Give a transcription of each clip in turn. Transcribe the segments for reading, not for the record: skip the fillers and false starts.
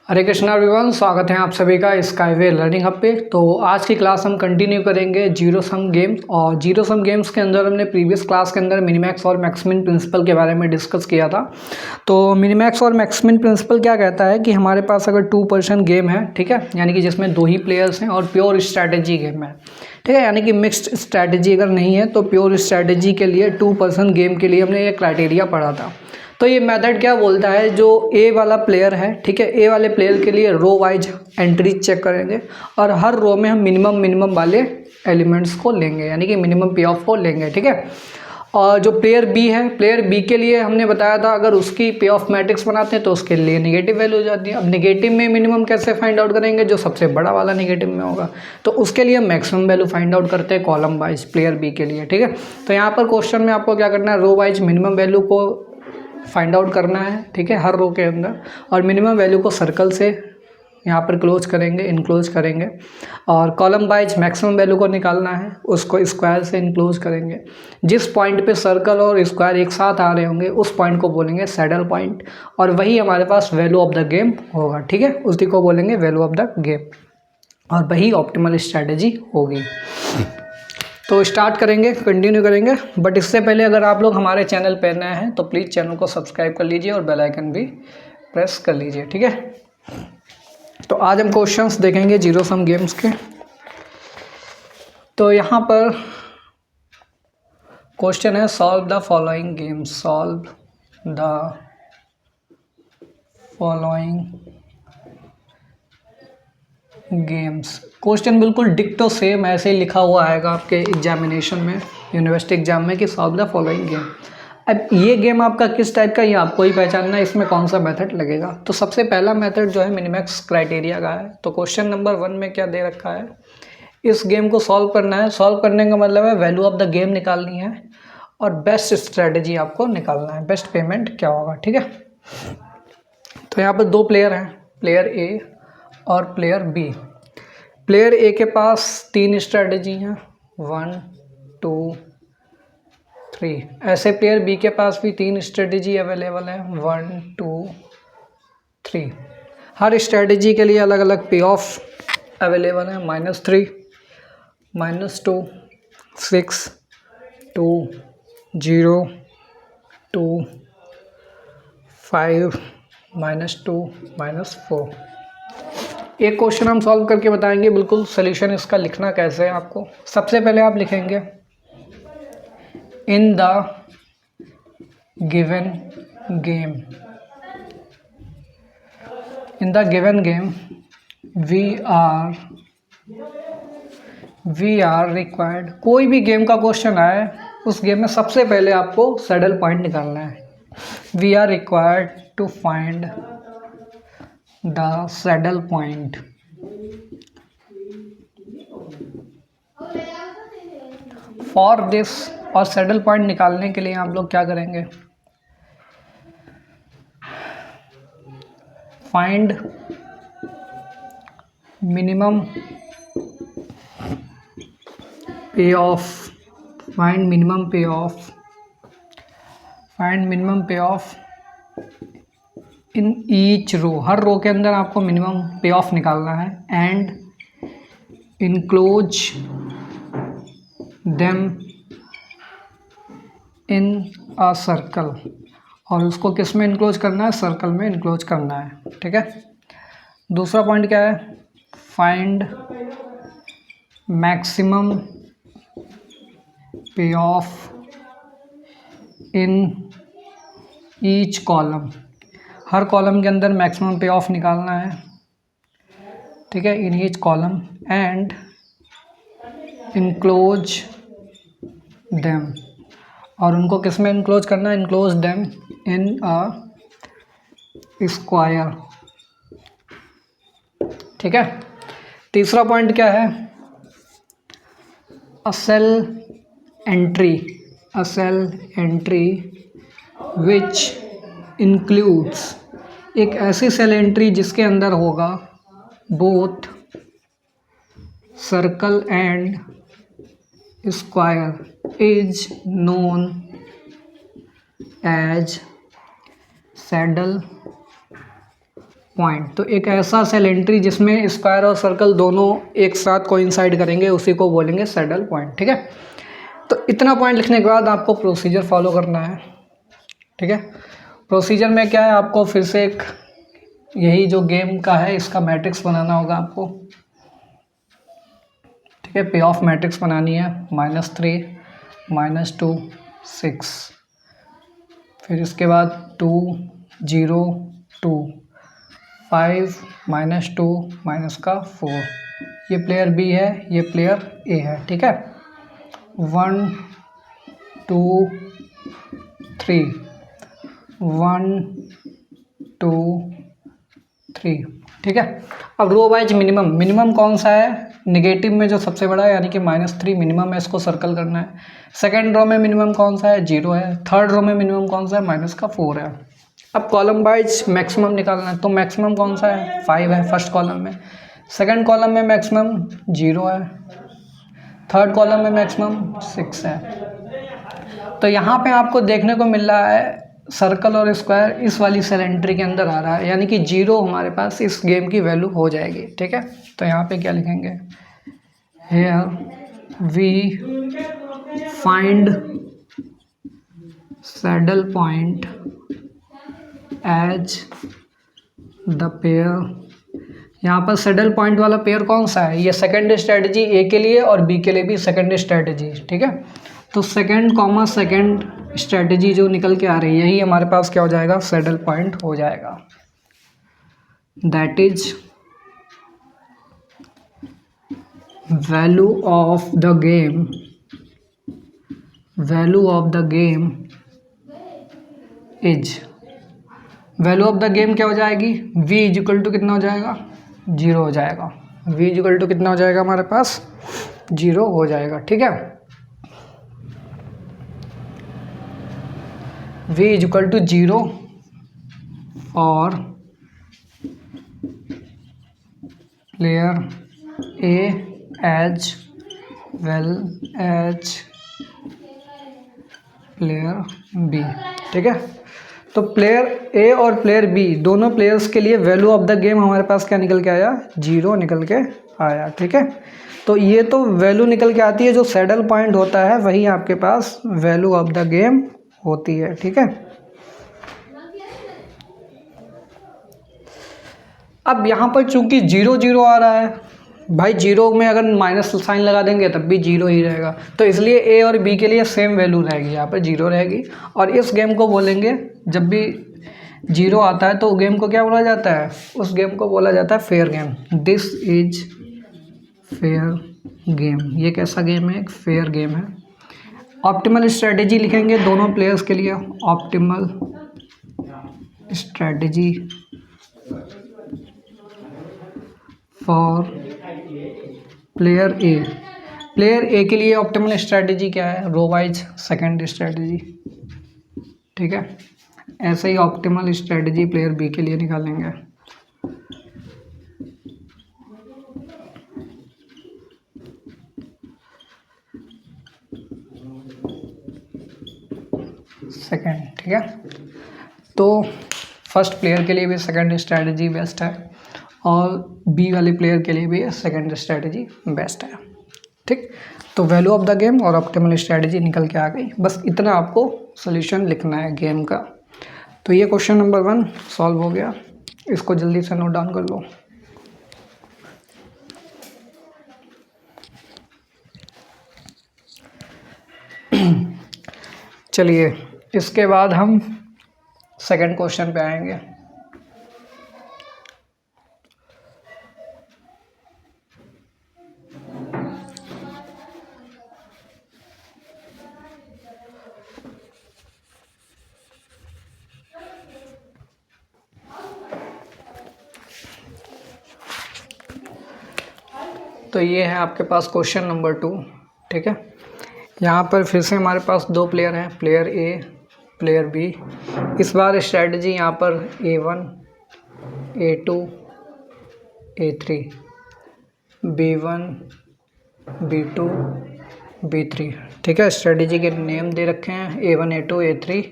हरे Krishna everyone, स्वागत है आप सभी का स्काईवे लर्निंग हब पे। तो आज की क्लास हम कंटिन्यू करेंगे जीरो सम गेम्स। और जीरो सम गेम्स के अंदर हमने प्रीवियस क्लास के अंदर मिनीमैक्स और मैक्समिन प्रिंसिपल के बारे में डिस्कस किया था। तो मिनीमैक्स और मैक्समिन प्रिंसिपल क्या कहता है कि हमारे पास अगर 2% गेम है, ठीक है, यानी कि जिसमें 2 ही प्लेयर्स हैं और प्योर स्ट्रैटेजी गेम है, ठीक है, यानी कि मिक्स्ड स्ट्रैटेजी अगर नहीं है तो प्योर स्ट्रैटेजी के लिए 2% गेम के लिए हमने ये क्राइटेरिया पढ़ा था। तो ये मेथड क्या बोलता है, जो ए वाला प्लेयर है, ठीक है, ए वाले प्लेयर के लिए रो वाइज एंट्री चेक करेंगे और हर रो में हम मिनिमम वाले एलिमेंट्स को लेंगे, यानी कि मिनिमम पे ऑफ को लेंगे, ठीक है। और जो प्लेयर बी है, प्लेयर बी के लिए हमने बताया था अगर उसकी पे ऑफ मैट्रिक्स बनाते हैं तो उसके लिए नेगेटिव वैल्यू हो जाती है। अब नेगेटिव में मिनिमम कैसे फाइंड आउट करेंगे, जो सबसे बड़ा वाला नेगेटिव में होगा, तो उसके लिए मैक्सिमम वैल्यू फाइंड आउट करते हैं कॉलम वाइज प्लेयर बी के लिए, ठीक है। तो यहाँ पर क्वेश्चन में आपको क्या करना है, रो वाइज मिनिमम वैल्यू को फाइंड आउट करना है, ठीक है, हर रो के अंदर, और मिनिमम वैल्यू को सर्कल से यहाँ पर क्लोज करेंगे, इनक्लोज करेंगे, और कॉलम वाइज मैक्सिमम वैल्यू को निकालना है, उसको स्क्वायर से इनक्लोज करेंगे। जिस पॉइंट पे सर्कल और स्क्वायर एक साथ आ रहे होंगे उस पॉइंट को बोलेंगे सैडल पॉइंट, और वही हमारे पास वैल्यू ऑफ द गेम होगा, ठीक है, उसी को बोलेंगे वैल्यू ऑफ द गेम, और वही ऑप्टिमल स्ट्रैटेजी होगी। तो स्टार्ट करेंगे, कंटिन्यू करेंगे, बट इससे पहले अगर आप लोग हमारे चैनल पर नए हैं तो प्लीज़ चैनल को सब्सक्राइब कर लीजिए और बेल आइकन भी प्रेस कर लीजिए, ठीक है। तो आज हम क्वेश्चंस देखेंगे जीरो सम गेम्स के। तो यहाँ पर क्वेश्चन है, solve the following games, solve the following games. Question बिल्कुल डिक्टो सेम ऐसे ही लिखा हुआ आएगा आपके एग्जामिनेशन में, यूनिवर्सिटी एग्जाम में, कि सॉल्व द फॉलोइंग गेम। अब ये गेम आपका किस टाइप का, ये आपको ही पहचानना है, इसमें कौन सा मेथड लगेगा। तो सबसे पहला मेथड जो है मिनिमैक्स क्राइटेरिया का है। तो क्वेश्चन नंबर 1 में क्या दे रखा है, इस गेम को सॉल्व करना है। सॉल्व करने का मतलब है वैल्यू ऑफ द गेम निकालनी है और बेस्ट स्ट्रेटजी आपको निकालना है, बेस्ट पेमेंट क्या होगा, ठीक है। तो यहाँ पर 2 प्लेयर हैं, प्लेयर ए और प्लेयर बी। प्लेयर ए के पास 3 स्ट्रैटेजी हैं, 1 2 3। ऐसे प्लेयर बी के पास भी 3 स्ट्रेटेजी अवेलेबल है, 1 2 3। हर स्ट्रेटेजी के लिए अलग अलग पे ऑफ अवेलेबल है, -3 -2 6 2 0 2 5 -2 -4। एक क्वेश्चन हम सॉल्व करके बताएंगे, बिल्कुल सॉल्यूशन इसका लिखना कैसे है आपको। सबसे पहले आप लिखेंगे in the given game, in the given game we are required. कोई भी गेम का क्वेश्चन आए उस गेम में सबसे पहले आपको सैडल पॉइंट निकालना है। We are required to find the saddle point for this. और सैडल पॉइंट निकालने के लिए आप लोग क्या करेंगे, find minimum payoff, find minimum payoff, find minimum पे ऑफ इन ईच रो। हर रो के अंदर आपको मिनिमम पे ऑफ निकालना है, and enclose them in a circle. और उसको किस में इनक्लोज करना है, सर्कल में इनक्लोज करना है, ठीक है। दूसरा पॉइंट क्या है, find maximum pay of in each column. हर कॉलम के अंदर मैक्सिमम पे ऑफ निकालना है, ठीक है, in each column, and enclose them. और उनको किस में इनक्लोज करना है, enclose them in a square, ठीक है। तीसरा पॉइंट क्या है, a cell entry, a cell entry which includes. एक ऐसी सेल एंट्री जिसके अंदर होगा both circle and square is known as saddle point. तो एक ऐसा सेल एंट्री जिसमें स्क्वायर और सर्कल दोनों एक साथ कोइंसाइड करेंगे उसी को बोलेंगे सैडल पॉइंट। ठीक है, तो इतना पॉइंट लिखने के बाद आपको प्रोसीजर फॉलो करना है। ठीक है, प्रोसीजर में क्या है, आपको फिर से एक यही जो गेम का है इसका मैट्रिक्स बनाना होगा आपको। ठीक है, पे ऑफ मैट्रिक्स बनानी है, -3 -2 6, फिर इसके बाद 2 0 2 5 -2 -4। ये प्लेयर बी है, ये प्लेयर ए है। ठीक है, 1 2 3 1 2 3। ठीक है, अब रो वाइज मिनिमम कौन सा है, निगेटिव में जो सबसे बड़ा है यानी कि -3 मिनिमम है, इसको सर्कल करना है। सेकंड रो में मिनिमम कौन सा है, 0 है। थर्ड रो में मिनिमम कौन सा है, -4 है। अब कॉलम वाइज मैक्सिमम निकालना है, तो मैक्सिमम कौन सा है, 5 है फर्स्ट कॉलम में। सेकंड कॉलम में मैक्सिमम 0 है। थर्ड कॉलम में मैक्सिमम 6 है। तो यहाँ पे आपको देखने को मिल रहा है सर्कल और स्क्वायर इस वाली सेल एंट्री के अंदर आ रहा है, यानी कि 0 हमारे पास इस गेम की वैल्यू हो जाएगी। ठीक है, तो यहाँ पे क्या लिखेंगे, here we find saddle point as the pair. यहाँ पर सैडल पॉइंट वाला पेयर कौन सा है, ये सेकंड स्ट्रेटजी ए के लिए और बी के लिए भी सेकंड स्ट्रेटजी। ठीक है, तो सेकंड स्ट्रेटजी जो निकल के आ रही है यही हमारे पास क्या हो जाएगा, सैडल पॉइंट हो जाएगा। That is value of the game is, value of the game क्या हो जाएगी, v इजिकल टू कितना हो जाएगा, 0 हो जाएगा। v इजिकल टू कितना हो जाएगा हमारे पास, 0 हो जाएगा। ठीक है, v इजिकल टू 0 और player a as well as player b। ठीक है, तो प्लेयर ए और प्लेयर बी दोनों प्लेयर्स के लिए वैल्यू ऑफ द गेम हमारे पास क्या निकल के आया, 0 निकल के आया। ठीक है, तो ये तो वैल्यू निकल के आती है, जो सैडल पॉइंट होता है वही आपके पास वैल्यू ऑफ द गेम होती है। ठीक है, अब यहाँ पर चूंकि 0 0 आ रहा है भाई, 0 में अगर माइनस साइन लगा देंगे तब भी 0 ही रहेगा, तो इसलिए ए और बी के लिए सेम वैल्यू रहेगी, यहाँ पर 0 रहेगी। और इस गेम को बोलेंगे, जब भी 0 आता है तो गेम को क्या बोला जाता है, उस गेम को बोला जाता है fair game. This is fair game. ये कैसा गेम है, एक फेयर गेम है। ऑप्टिमल स्ट्रेटेजी लिखेंगे दोनों प्लेयर्स के लिए, ऑप्टिमल स्ट्रेटेजी फॉर प्लेयर ए के लिए ऑप्टिमल स्ट्रेटजी क्या है, रो वाइज सेकंड स्ट्रेटजी। ठीक है, ऐसे ही ऑप्टिमल स्ट्रेटजी प्लेयर बी के लिए निकालेंगे। सेकंड। ठीक है, तो फर्स्ट प्लेयर के लिए भी सेकंड स्ट्रेटजी बेस्ट है और बी वाले प्लेयर के लिए भी सेकंड स्ट्रेटजी बेस्ट है। ठीक, तो वैल्यू ऑफ द गेम और ऑप्टिमल स्ट्रेटजी निकल के आ गई, बस इतना आपको सॉल्यूशन लिखना है गेम का। तो ये क्वेश्चन नंबर 1 सॉल्व हो गया, इसको जल्दी से नोट डाउन कर लो। चलिए, इसके बाद हम सेकंड क्वेश्चन पे आएंगे। तो ये है आपके पास क्वेश्चन नंबर 2। ठीक है, यहाँ पर फिर से हमारे पास 2 प्लेयर हैं, प्लेयर ए प्लेयर बी। इस बार स्ट्रेटजी यहाँ पर A1 A2 A3 B1 B2 B3। ठीक है, स्ट्रेटजी के नेम दे रखे हैं A1 A2 A3।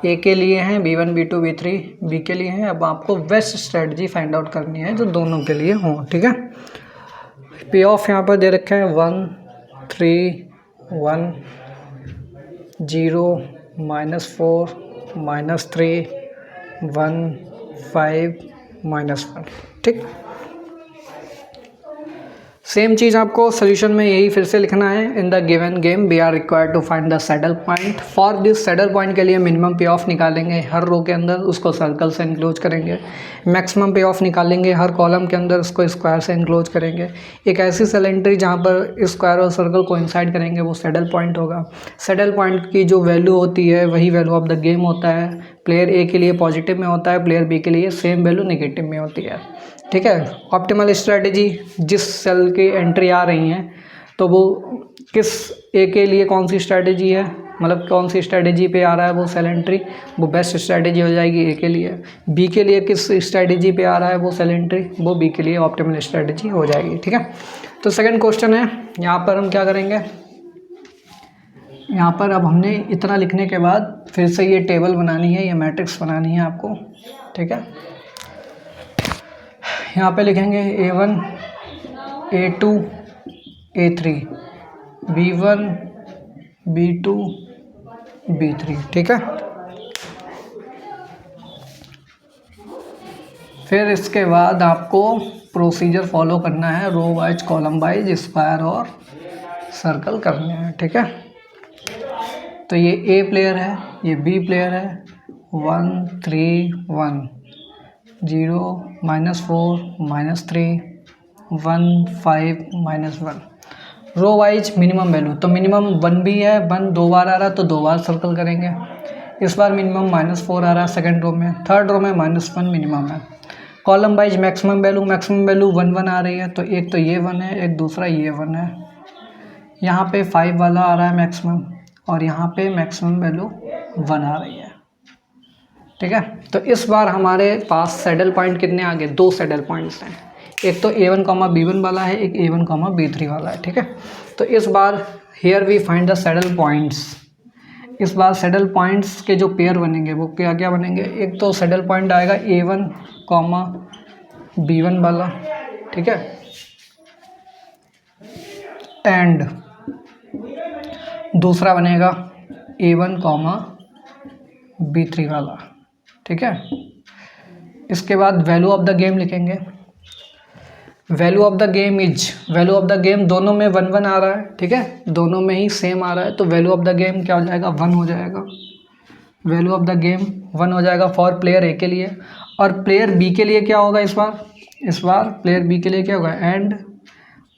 ए के लिए हैं B1 B2 B3, बी के लिए हैं। अब आपको बेस्ट स्ट्रेटजी फाइंड आउट करनी है जो दोनों के लिए हो, ठीक है। पे ऑफ यहाँ पर दे रखे हैं 1 3 1 0 -4 -3 1 5 -1, ठीक। सेम चीज़ आपको सोल्यूशन में यही फिर से लिखना है। In the given game we are required to find the saddle point. For this saddle point के लिए मिनिमम पे ऑफ निकालेंगे हर रो के अंदर, उसको सर्कल से इंक्लोज करेंगे। मैक्सिमम पे ऑफ निकालेंगे हर कॉलम के अंदर, उसको स्क्वायर से इंक्लोज करेंगे। एक ऐसी सेल एंट्री जहाँ पर स्क्वायर और सर्कल को इंसाइड करेंगे वो सैडल पॉइंट होगा। सैडल पॉइंट की जो वैल्यू होती है वही वैल्यू ऑफ द गेम होता है। प्लेयर ए के लिए पॉजिटिव में होता है, प्लेयर बी के लिए सेम वैल्यू नेगेटिव में होती है, ठीक है। ऑप्टिमल स्ट्रेटजी, जिस सेल की एंट्री आ रही हैं तो वो किस ए के लिए कौन सी स्ट्रेटजी है, मतलब कौन सी स्ट्रेटजी पे आ रहा है वो सेल एंट्री, वो बेस्ट स्ट्रेटजी हो जाएगी ए के लिए। बी के लिए किस स्ट्रेटजी पे आ रहा है वो सेल एंट्री, वो बी के लिए ऑप्टिमल स्ट्रेटजी हो जाएगी, ठीक है। तो सेकंड क्वेश्चन है, यहाँ पर हम क्या करेंगे, यहाँ पर अब हमने इतना लिखने के बाद फिर से ये टेबल बनानी है, ये मैट्रिक्स बनानी है आपको, ठीक है। यहाँ पे लिखेंगे A1 A2 A3 B1 B2 B3, ठीक है। फिर इसके बाद आपको प्रोसीजर फॉलो करना है, row wise column wise square और सर्कल करने हैं, ठीक है। तो ये ए प्लेयर है, ये बी प्लेयर है, 1 3 1 0 -4 -3 1 5 -1। रो वाइज मिनिमम वैल्यू, तो मिनिमम 1 भी है, 1 2 बार आ रहा है तो 2 बार सर्कल करेंगे। इस बार मिनिमम -4 आ रहा है सेकंड रो में, थर्ड रो में -1 मिनिमम है। कॉलम वाइज मैक्सिमम वैल्यू 1 1 आ रही है, तो एक तो ये 1 है, एक दूसरा ये 1 है। यहाँ पे 5 वाला आ रहा है मैक्सिमम, और यहाँ पे मैक्सिमम वैल्यू 1 आ रही है, ठीक है। तो इस बार हमारे पास सैडल पॉइंट कितने आ गए, 2 सैडल पॉइंट्स हैं। एक तो A1, B1 वाला है, एक A1, B3 वाला है, ठीक है। तो इस बार here we find the saddle points. इस बार सैडल पॉइंट्स के जो पेयर बनेंगे वो क्या क्या बनेंगे, एक तो सैडल पॉइंट आएगा A1, B1 वाला, ठीक है, एंड दूसरा बनेगा A1, B3 वाला, ठीक है। इसके बाद वैल्यू ऑफ द गेम लिखेंगे। Value of the game is, value of the game दोनों में 1 1 आ रहा है, ठीक है, दोनों में ही सेम आ रहा है, तो वैल्यू ऑफ द गेम क्या हो जाएगा, 1 हो जाएगा। वैल्यू ऑफ द गेम 1 हो जाएगा फॉर प्लेयर ए के लिए। और प्लेयर बी के लिए क्या होगा इस बार प्लेयर बी के लिए क्या होगा, एंड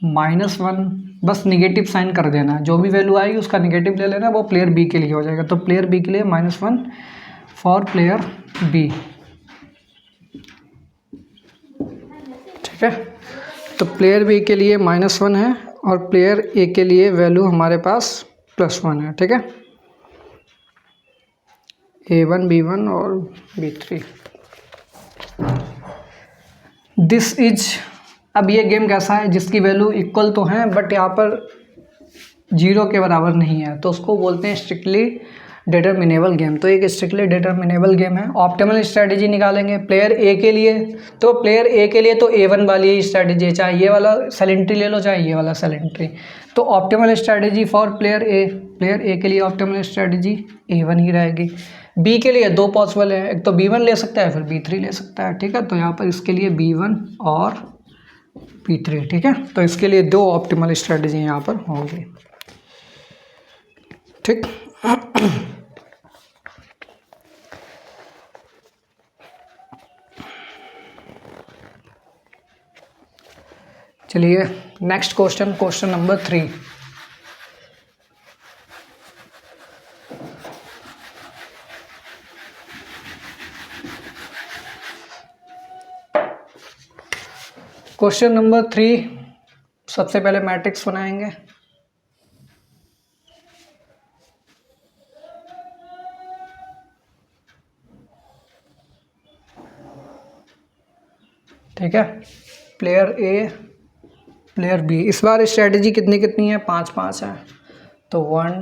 -1, बस निगेटिव साइन कर देना, जो भी वैल्यू आएगी उसका निगेटिव ले लेना, वो प्लेयर बी के लिए हो जाएगा। तो प्लेयर बी के लिए -1 फॉर प्लेयर बी, ठीक है। तो प्लेयर बी के लिए -1 है और प्लेयर ए के लिए वैल्यू हमारे पास +1 है, ठीक है। A1 B1 और B3। दिस इज, अब ये गेम कैसा है, जिसकी वैल्यू इक्वल तो है बट यहाँ पर 0 के बराबर नहीं है, तो उसको बोलते हैं स्ट्रिक्टली डिटर्मिनेबल गेम। तो एक स्ट्रिक्टली डिटर्मिनेबल गेम है। ऑप्टिमल स्ट्रेटजी निकालेंगे प्लेयर ए के लिए, तो प्लेयर ए के लिए तो A1 वाली ही स्ट्रेटजी है, चाहे ये वाला सेलेंट्री ले लो चाहे ये वाला सेलेंट्री। तो ऑप्टिमल स्ट्रेटजी फॉर प्लेयर ए के लिए ऑप्टिमल स्ट्रेटजी A1 ही रहेगी। बी के लिए 2 पॉसिबल है, एक तो B1 ले सकता है फिर B3 ले सकता है, ठीक है। तो यहाँ पर इसके लिए B1 और B3, ठीक है। तो इसके लिए 2 ऑप्टिमल स्ट्रेटजी यहाँ पर होंगी, ठीक। चलिए next question, question number 3। Question number 3, सबसे पहले मैट्रिक्स बनाएंगे। ठीक है, प्लेयर ए प्लेयर बी। इस बार स्ट्रेटजी कितनी कितनी है, 5 5 है। तो 1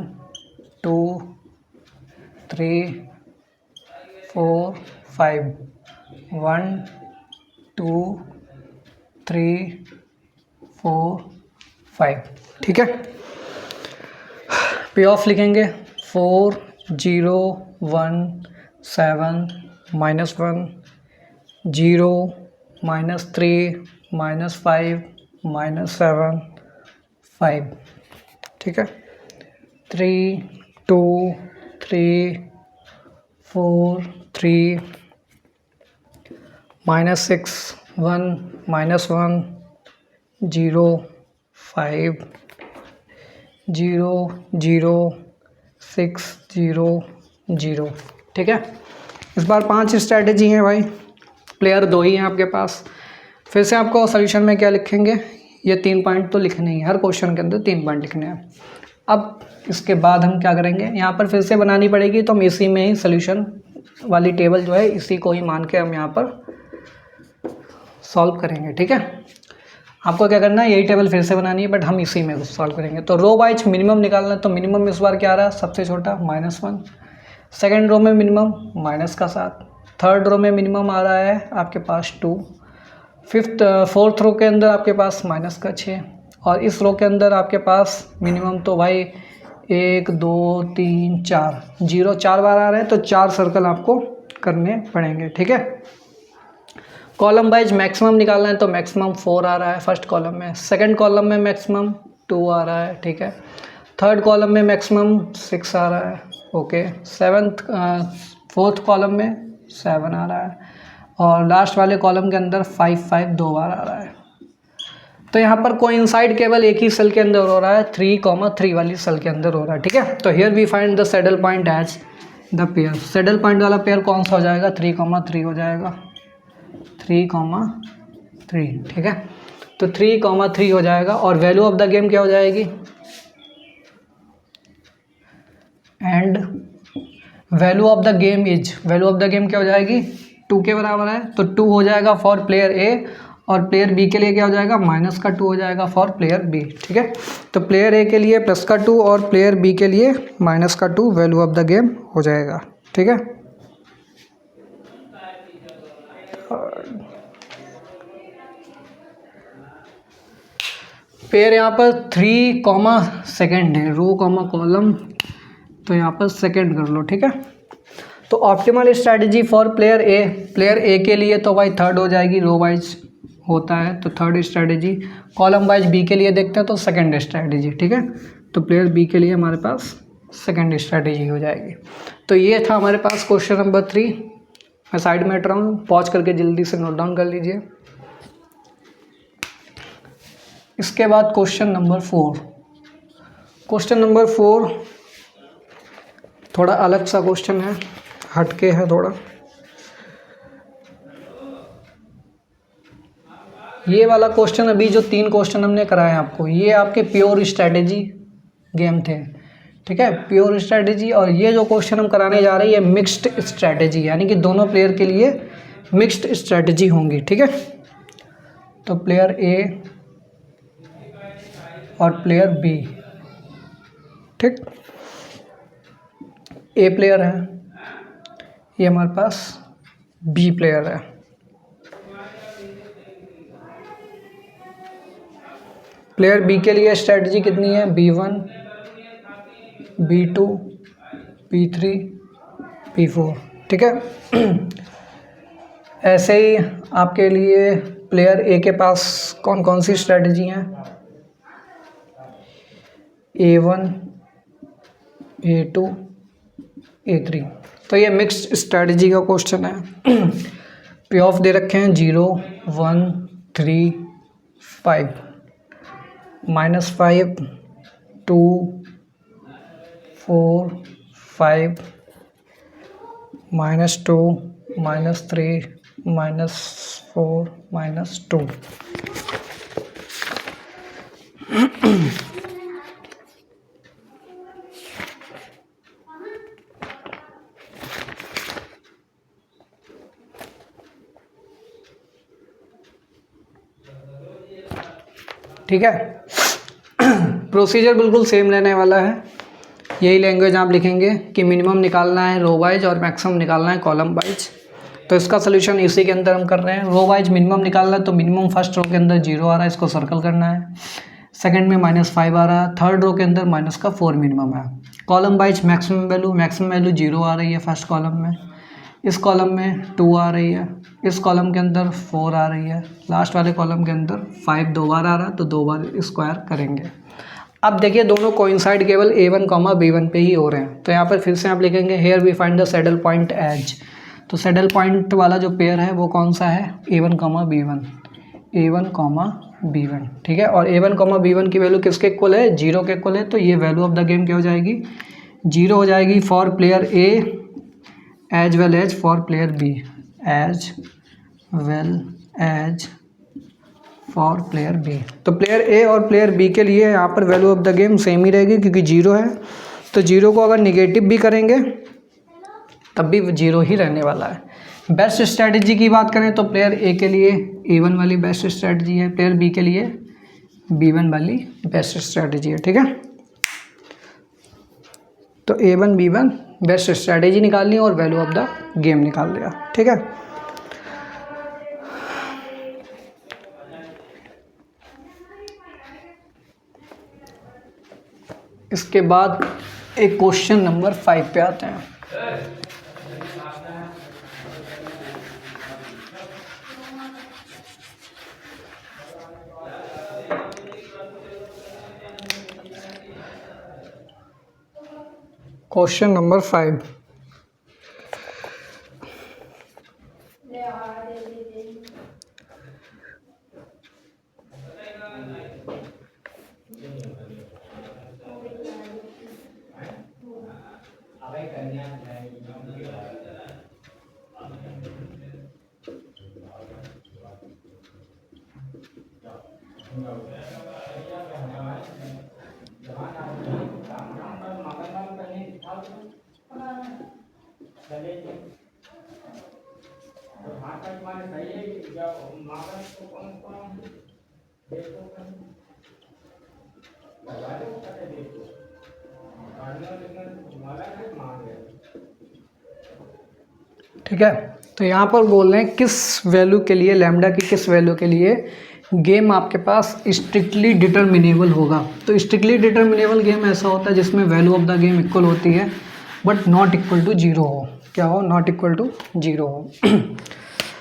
2 3 4 5, 1 2 3 4 5, ठीक है। पे ऑफ लिखेंगे 4 0 1 7 -1 0 -3 -5 -7 5, ठीक है। 3 2 3 4 3 -6 1 -1 0 5 0 0 6 0 0, ठीक है। इस बार 5 स्ट्रैटेजी हैं भाई, प्लेयर 2 ही हैं आपके पास। फिर से आपको सोल्यूशन में क्या लिखेंगे, ये 3 पॉइंट तो लिखने ही, हर क्वेश्चन के अंदर 3 पॉइंट लिखने हैं। अब इसके बाद हम क्या करेंगे, यहाँ पर फिर से बनानी पड़ेगी, तो हम इसी में ही सोल्यूशन वाली टेबल जो है इसी को ही मान के हम यहाँ पर सॉल्व करेंगे, ठीक है। आपको क्या करना है, यही टेबल फिर से बनानी है, बट हम इसी में सॉल्व करेंगे। तो रो वाइज मिनिमम निकालना है, तो मिनिमम इस बार क्या आ रहा है, सबसे छोटा -1। सेकेंड रो में मिनिमम -7। थर्ड रो में मिनिमम आ रहा है आपके पास 2। फोर्थ रो के अंदर आपके पास -6। और इस रो के अंदर आपके पास मिनिमम तो भाई 1 2 3 4 0 4 बार आ रहे हैं, तो 4 सर्कल आपको करने पड़ेंगे, ठीक है। कॉलम वाइज मैक्सिमम निकालना है, तो मैक्सिमम 4 आ रहा है फर्स्ट कॉलम में। सेकंड कॉलम में मैक्सिमम 2 आ रहा है, ठीक है। थर्ड कॉलम में मैक्सिमम 6 आ रहा है, ओके। फोर्थ कॉलम में 7 आ रहा है, और लास्ट वाले कॉलम के अंदर 5 5 2 बार आ रहा है। तो यहाँ पर कोइंसाइड केवल एक ही सेल के अंदर हो रहा है, 3,3 वाली सेल के अंदर हो रहा है, ठीक है। तो here we find the saddle point as the pair. Saddle point वाला पेयर कौन सा हो जाएगा, 3,3 हो जाएगा, 3,3, ठीक है। तो 3,3 हो जाएगा, और वैल्यू ऑफ द गेम क्या हो जाएगी, and value of the game is, value of the game क्या हो जाएगी, 2 के बराबर है, तो 2 हो जाएगा फॉर प्लेयर ए, और प्लेयर बी के लिए क्या हो जाएगा, -2 हो जाएगा फॉर प्लेयर बी, ठीक है। तो प्लेयर ए के लिए +2 और प्लेयर बी के लिए -2 वैल्यू ऑफ द गेम हो जाएगा, ठीक है। पेयर यहाँ पर 3, सेकेंड है, रो कॉलम, तो यहाँ पर सेकेंड कर लो, ठीक है। तो optimal strategy for player A, player ए के लिए तो भाई थर्ड हो जाएगी, रो वाइज होता है तो third strategy. Column wise B के लिए देखते हैं तो सेकंड स्ट्रैटेजी, ठीक है। तो प्लेयर बी के लिए हमारे पास सेकंड स्ट्रैटेजी हो जाएगी। तो ये था हमारे पास क्वेश्चन नंबर 3। मैं साइड में हट रहा हूँ, पॉज करके जल्दी से नोट डाउन कर लीजिए। इसके बाद क्वेश्चन नंबर 4। क्वेश्चन नंबर 4 थोड़ा अलग सा क्वेश्चन है, हटके है थोड़ा। ये वाला क्वेश्चन, अभी जो 3 क्वेश्चन हमने कराए आपको, ये आपके प्योर स्ट्रैटेजी गेम थे, ठीक है, प्योर स्ट्रैटेजी। और ये जो क्वेश्चन हम कराने जा रहे हैं, ये मिक्स्ड स्ट्रैटेजी, यानी कि दोनों प्लेयर के लिए मिक्स्ड स्ट्रैटेजी होंगी, ठीक है। तो प्लेयर ए और प्लेयर बी, ठीक। ए प्लेयर है, ये हमारे पास बी प्लेयर है। प्लेयर बी के लिए स्ट्रैटेजी कितनी है, B1 B2 B3 B4, ठीक है। ऐसे ही आपके लिए प्लेयर ए के पास कौन कौन सी स्ट्रैटेजी हैं, A1 A2 A3। तो ये मिक्स्ड स्ट्रैटेजी का क्वेश्चन है। पे ऑफ दे रखे हैं 0 1 3 5, -5 2 4 5, -2 -3 -4 -2। ठीक है। प्रोसीजर बिल्कुल सेम रहने वाला है। यही लैंग्वेज आप लिखेंगे कि मिनिमम निकालना है रो वाइज और मैक्सिमम निकालना है कॉलम वाइज। तो इसका सोल्यूशन इसी के अंदर हम कर रहे हैं। रो वाइज मिनिमम निकालना है तो मिनिमम फर्स्ट रो के अंदर 0 आ रहा है, इसको सर्कल करना है। सेकंड में -5 आ रहा है, थर्ड रो के अंदर -4 मिनिमम है। कॉलम वाइज मैक्सिमम वैल्यू 0 आ रही है फर्स्ट कॉलम में, इस कॉलम में 2 आ रही है, इस कॉलम के अंदर 4 आ रही है, लास्ट वाले कॉलम के अंदर 5 2 बार आ रहा है, तो 2 बार स्क्वायर करेंगे। अब देखिए दोनों कोइंसाइड केवल A1, B1 पे ही हो रहे हैं। तो यहाँ पर फिर से आप लिखेंगे here we find the saddle point as. तो सैडल पॉइंट वाला जो पेयर है वो कौन सा है, A1, B1, ठीक है। और A1, B1 की वैल्यू किसके इक्वल है, 0 के इक्वल है। तो ये वैल्यू ऑफ द गेम क्या हो जाएगी, 0 हो जाएगी for player A as well as for player B, as well as for player B. तो प्लेयर ए और प्लेयर बी के लिए यहाँ पर value of the game same ही रहेगी क्योंकि 0 है। तो 0 को अगर निगेटिव भी करेंगे तब भी 0 ही रहने वाला है। बेस्ट स्ट्रैटेजी की बात करें तो प्लेयर ए के लिए A1 वाली बेस्ट स्ट्रैटेजी है, प्लेयर बी के लिए B1 वाली बेस्ट स्ट्रैटेजी है, ठीक है। तो A1 B1 बेस्ट स्ट्रैटेजी निकालनी है और वैल्यू ऑफ द गेम निकाल लिया, ठीक है। इसके बाद एक क्वेश्चन नंबर 5 पे आते हैं। क्वेश्चन नंबर 5, ठीक है। तो यहाँ पर बोल रहे हैं किस वैल्यू के लिए, लैम्डा की किस वैल्यू के लिए गेम आपके पास स्ट्रिक्टली डिटर्मिनेबल होगा। तो स्ट्रिक्टली डिटर्मिनेबल गेम ऐसा होता है जिसमें value of the game equal होती है बट नॉट इक्वल टू 0 हो। क्या हो, नॉट इक्वल टू 0 हो।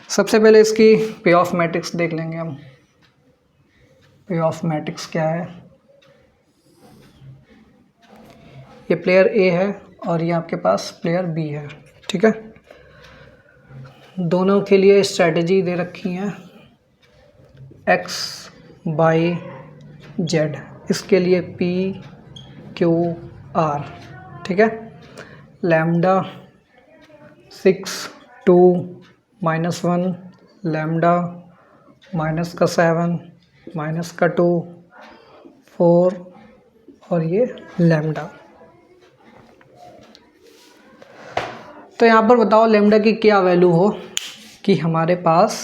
सबसे पहले इसकी पे ऑफ मैट्रिक्स देख लेंगे हम। पे ऑफ मैट्रिक्स क्या है, ये प्लेयर ए है और ये आपके पास प्लेयर बी है, ठीक है। दोनों के लिए स्ट्रैटेजी दे रखी है x बाई जेड, इसके लिए p q r, ठीक है। लैम्डा 6 2 -1, लैम्डा -7 -2 4 और ये लैम्डा। तो यहाँ पर बताओ लैम्डा की क्या वैल्यू हो कि हमारे पास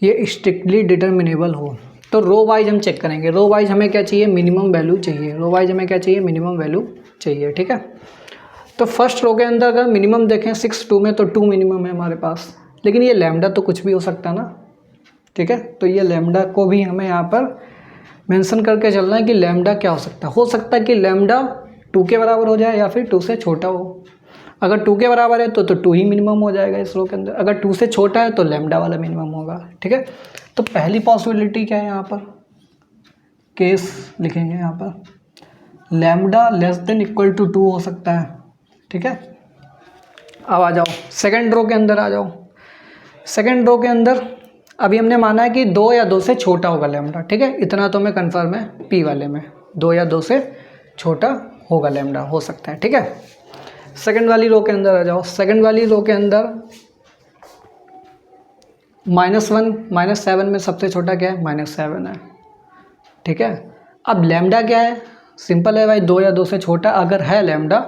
ये स्ट्रिक्टली डिटर्मिनेबल हो। तो रो वाइज हम चेक करेंगे। रो वाइज हमें क्या चाहिए, मिनिमम वैल्यू चाहिए। रो वाइज हमें क्या चाहिए, मिनिमम वैल्यू चाहिए, ठीक है। तो फर्स्ट रो के अंदर अगर मिनिमम देखें 6 2 में, तो 2 मिनिमम है हमारे पास। लेकिन ये लैम्डा तो कुछ भी हो सकता है ना, ठीक है। तो ये लैम्डा को भी हमें यहाँ पर मेंशन करके चलना है कि लैम्डा क्या हो सकता है कि लैम्डा 2 के बराबर हो जाए या फिर 2 से छोटा हो। अगर 2 के बराबर है तो 2 ही मिनिमम हो जाएगा इस रो के अंदर। अगर 2 से छोटा है तो लैम्डा वाला मिनिमम होगा, ठीक है। तो पहली पॉसिबिलिटी क्या है, यहाँ पर केस लिखेंगे। यहाँ पर lambda less than equal to 2 हो सकता है, ठीक है। अब आ जाओ सेकंड रो के अंदर आ जाओ। सेकंड रो के अंदर अभी हमने माना है कि 2 या 2 से छोटा होगा लैम्डा, ठीक है। इतना तो हमें कन्फर्म है पी वाले में, 2 या 2 से छोटा होगा लैम्डा, हो सकता है, ठीक है। सेकंड वाली रो के अंदर आ जाओ। सेकंड वाली रो के अंदर -1 -7 में सबसे छोटा क्या है, -7 है, ठीक है। अब लैम्डा क्या है, सिंपल है भाई, 2 या 2 से छोटा अगर है लैम्डा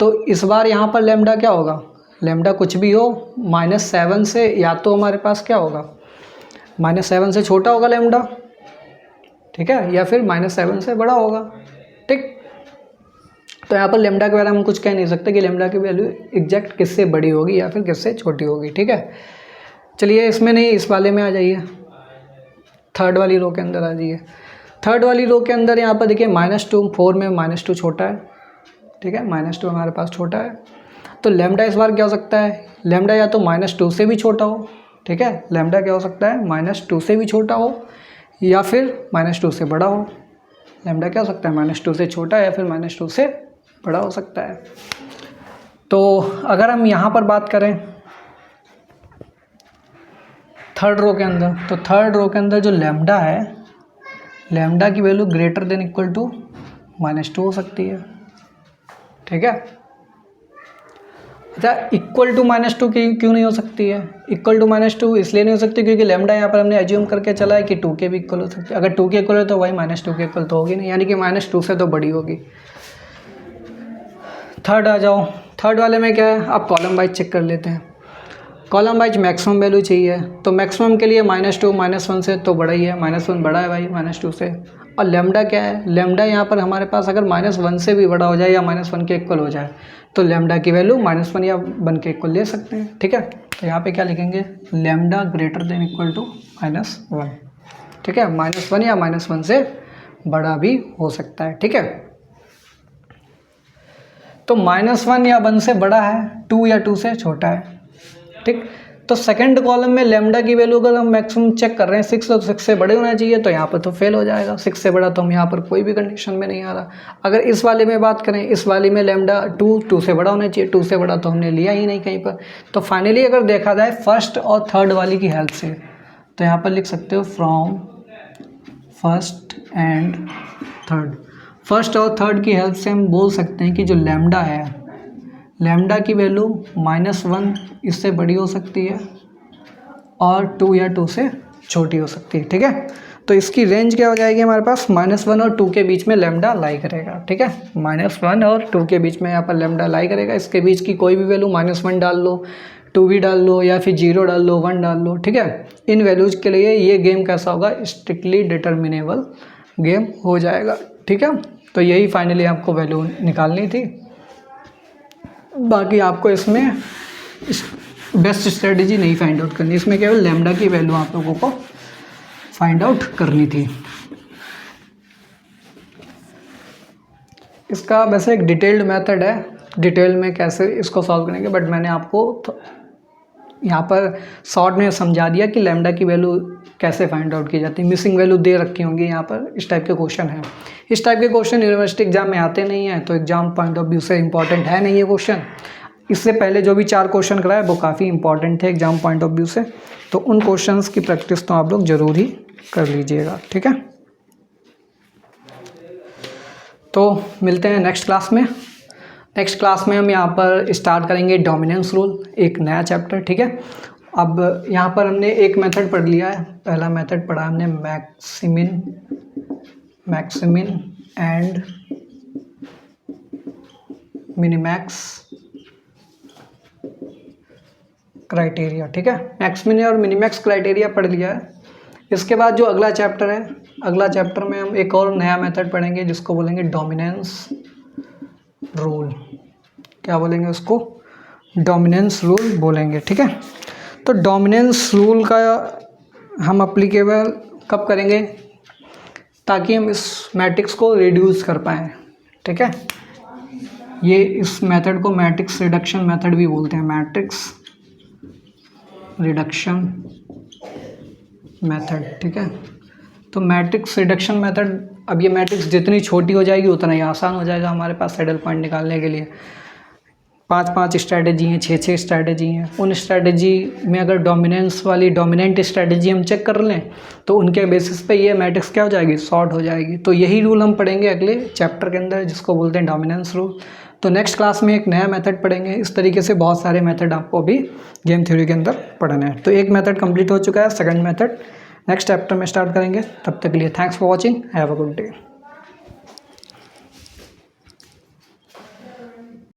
तो इस बार यहाँ पर लैम्डा क्या होगा, लैम्डा कुछ भी हो -7 से या तो हमारे पास क्या होगा, -7 से छोटा होगा लैम्डा, ठीक है, या फिर -7 से बड़ा होगा, ठीक। तो यहाँ पर लेमडा के बारे में हम कुछ कह नहीं सकते कि लेमडा की वैल्यू एग्जैक्ट किससे बड़ी होगी या फिर किससे छोटी होगी, ठीक है। चलिए इसमें नहीं, इस वाले में आ जाइए, थर्ड वाली रो के अंदर आ जाइए। थर्ड वाली रो के अंदर यहाँ पर देखिए -2, 4 में -2 छोटा है, ठीक है, -2 हमारे पास छोटा है। तो लेमडा इस बार क्या हो सकता है, लेमडा या तो -2 से भी छोटा हो, ठीक है, लेमडा क्या हो सकता है, -2 से भी छोटा हो या फिर -2 से बड़ा हो। लेमडा क्या हो सकता है, -2 से छोटा या फिर -2 से बड़ा हो सकता है। तो अगर हम यहाँ पर बात करें थर्ड रो के अंदर, तो थर्ड रो के अंदर जो लेमडा है, लेमडा की value greater than equal to -2 हो सकती है, ठीक है। अच्छा, इक्वल टू -2 क्यों नहीं हो सकती है, इक्वल टू -2 इसलिए नहीं हो सकती क्योंकि लेमडा यहाँ पर हमने एज्यूम करके चला है कि 2 के भी इक्वल हो सकती है। अगर 2 के इक्वल है तो वही -2 के इक्वल तो होगी नहीं, यानी कि -2 से तो बड़ी होगी। थर्ड आ जाओ, थर्ड वाले में क्या है, आप कॉलम वाइज चेक कर लेते हैं। कॉलम वाइज मैक्सिमम वैल्यू चाहिए, तो मैक्सिमम के लिए -2 -1 से तो बड़ा ही है, -1 बड़ा है भाई -2 से। और लेमडा क्या है, लेमडा यहाँ पर हमारे पास अगर -1 से भी बड़ा हो जाए या -1 के इक्वल हो जाए तो लेमडा की वैल्यू -1 या 1 के इक्वल ले सकते हैं, ठीक है। तो यहाँ पे क्या लिखेंगे, lambda greater than equal to -1, ठीक है, -1 या -1 से बड़ा भी हो सकता है, ठीक है। तो -1 या 1 से बड़ा है, 2 या 2 से छोटा है, ठीक। तो सेकंड कॉलम में लेमडा की वैल्यू अगर हम मैक्सिमम चेक कर रहे हैं 6 और 6 से बड़े होना चाहिए, तो यहाँ पर तो फेल हो जाएगा, 6 से बड़ा तो हम यहाँ पर कोई भी कंडीशन में नहीं आ रहा। अगर इस वाले में बात करें, इस वाले में लेमडा 2 से बड़ा होना चाहिए, 2 से बड़ा तो हमने लिया ही नहीं कहीं पर। तो फाइनली अगर देखा जाए फर्स्ट और थर्ड वाली की हेल्प से, तो यहाँ पर लिख सकते हो from first and third. First और थर्ड की हेल्प से हम बोल सकते हैं कि जो लेमडा है, लेमडा की वैल्यू -1 इससे बड़ी हो सकती है और 2 या 2 से छोटी हो सकती है, ठीक है। तो इसकी रेंज क्या हो जाएगी हमारे पास, -1 और 2 के बीच में लेमडा लाई करेगा, ठीक है, -1 और 2 के बीच में यहाँ पर लेमडा लाई करेगा। इसके बीच की कोई भी वैल्यू -1 डाल लो, 2 भी डाल लो या फिर 0 डाल लो, 1 डाल लो, ठीक है। इन वैल्यूज़ के लिए ये गेम कैसा होगा, स्ट्रिक्टली डिटर्मिनेबल गेम हो जाएगा, ठीक है। तो यही फाइनली आपको वैल्यू निकालनी थी। बाकी आपको इसमें बेस्ट स्ट्रेटजी नहीं फाइंड आउट करनी, इसमें केवल लेमडा की वैल्यू आप लोगों को फाइंड आउट करनी थी। इसका वैसे एक डिटेल्ड मेथड है, डिटेल में कैसे इसको सॉल्व करेंगे, बट मैंने आपको यहाँ पर शॉर्ट में समझा दिया कि लेमडा की वैल्यू कैसे फाइंड आउट की जाती है। मिसिंग वैल्यू दे रखी होंगी यहाँ पर, इस टाइप के क्वेश्चन हैं। इस टाइप के क्वेश्चन यूनिवर्सिटी एग्जाम में आते नहीं हैं, तो एग्जाम पॉइंट ऑफ व्यू से इंपॉर्टेंट है नहीं ये क्वेश्चन। इससे पहले जो भी 4 क्वेश्चन कराए वो काफ़ी इंपॉर्टेंट थे एग्जाम पॉइंट ऑफ व्यू से, तो उन क्वेश्चंस की प्रैक्टिस तो आप लोग ज़रूर ही कर लीजिएगा, ठीक है। तो मिलते हैं नेक्स्ट क्लास में। नेक्स्ट क्लास में हम यहाँ पर स्टार्ट करेंगे डोमिनेंस रूल, एक नया चैप्टर, ठीक है। अब यहाँ पर हमने एक मेथड पढ़ लिया है, पहला मेथड पढ़ा हमने मैक्सिमिन एंड मिनिमैक्स क्राइटेरिया, ठीक है। मैक्सिमिन और मिनिमैक्स क्राइटेरिया पढ़ लिया है। इसके बाद जो अगला चैप्टर है, अगला चैप्टर में हम एक और नया मेथड पढ़ेंगे जिसको बोलेंगे डोमिनेंस रूल। क्या बोलेंगे उसको, डोमिनेंस रूल बोलेंगे, ठीक है। तो डोमिनेंस रूल का हम अप्लीकेबल कब करेंगे, ताकि हम इस मैट्रिक्स को रिड्यूस कर पाएँ, ठीक है। ये इस मेथड को मैट्रिक्स रिडक्शन मेथड भी बोलते हैं, मैट्रिक्स रिडक्शन मेथड, ठीक है। तो मैट्रिक्स रिडक्शन मेथड, अब ये मैट्रिक्स जितनी छोटी हो जाएगी उतना ही आसान हो जाएगा हमारे पास सैडल पॉइंट निकालने के लिए। 5 स्ट्रैटेजी हैं, 6 स्ट्रैटेजी हैं। उन स्ट्रैटेजी में अगर डोमिनेंस वाली डोमिनेंट स्ट्रैटेजी हम चेक कर लें तो उनके बेसिस पे ये मैट्रिक्स क्या हो जाएगी, सॉर्ट हो जाएगी। तो यही रूल हम पढ़ेंगे अगले चैप्टर के अंदर जिसको बोलते हैं डोमिनेंस रूल। तो नेक्स्ट क्लास में एक नया मेथड पढ़ेंगे। इस तरीके से बहुत सारे मेथड आपको अभी गेम थ्योरी के अंदर पढ़ने हैं। तो एक मेथड कंप्लीट हो चुका है, सेकंड मेथड नेक्स्ट चैप्टर में स्टार्ट करेंगे। तब तक के लिए thanks for watching, have a good day.